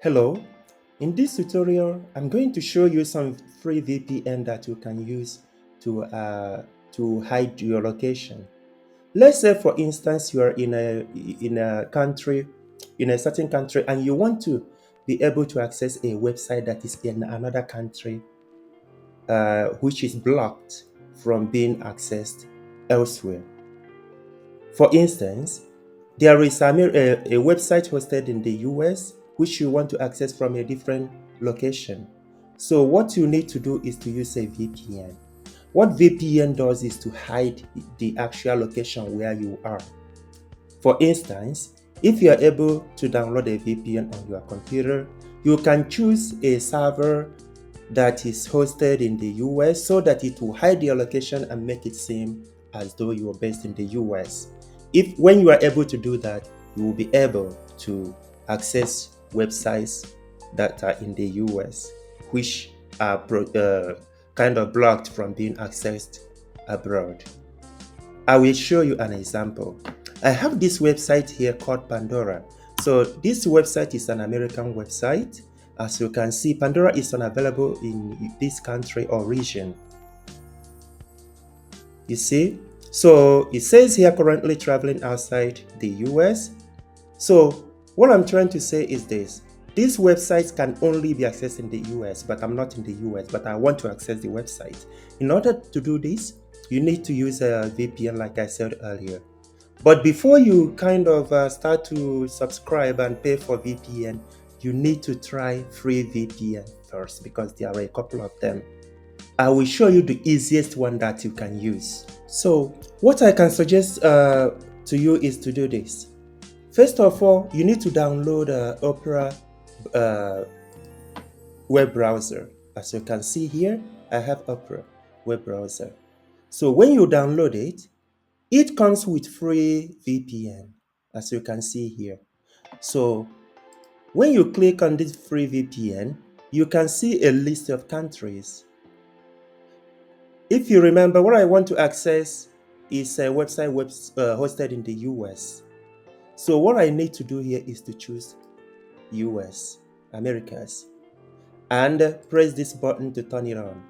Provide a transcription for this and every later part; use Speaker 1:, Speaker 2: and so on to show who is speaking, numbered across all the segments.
Speaker 1: Hello, in this tutorial, I'm going to show you some free VPN that you can use to hide your location. Let's say, for instance, you are in a country, in a certain country, and you want to be able to access a website that is in another country, which is blocked from being accessed elsewhere. For instance, there is a website hosted in the US which you want to access from a different location. So what you need to do is to use a VPN. What VPN does is to hide the actual location where you are. For instance, if you are able to download a VPN on your computer, you can choose a server that is hosted in the US so that it will hide your location and make it seem as though you are based in the US. When you are able to do that, you will be able to access websites that are in the US, which are kind of blocked from being accessed abroad. I will show you an example. I have this website here called Pandora. So this website is an American website. As you can see, Pandora is unavailable in this country or region. You see? So it says here currently traveling outside the US. So what I'm trying to say is this. These websites can only be accessed in the US, but I'm not in the US, but I want to access the website. In order to do this, you need to use a VPN like I said earlier. But before you start to subscribe and pay for VPN, you need to try free VPN first because there are a couple of them. I will show you the easiest one that you can use. So what I can suggest to you is to do this. First of all, you need to download Opera web browser. As you can see here, I have Opera web browser. So when you download it, it comes with free VPN, as you can see here. So when you click on this free VPN, you can see a list of countries. If you remember, what I want to access is a website hosted in the US. So what I need to do here is to choose US, Americas, and press this button to turn it on.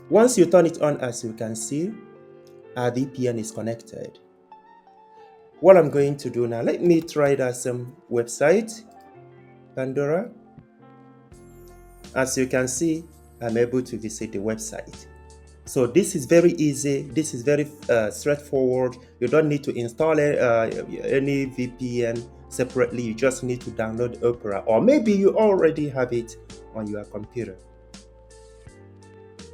Speaker 1: Once you turn it on, as you can see, our VPN is connected. What I'm going to do now, let me try that some website, Pandora. As you can see, I'm able to visit the website. So this is very easy. This is very straightforward. You don't need to install any VPN separately. You just need to download Opera, or maybe you already have it on your computer.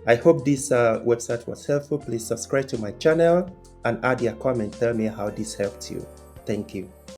Speaker 1: I hope this website was helpful. Please subscribe to my channel and add your comment. Tell me how this helped you. Thank you.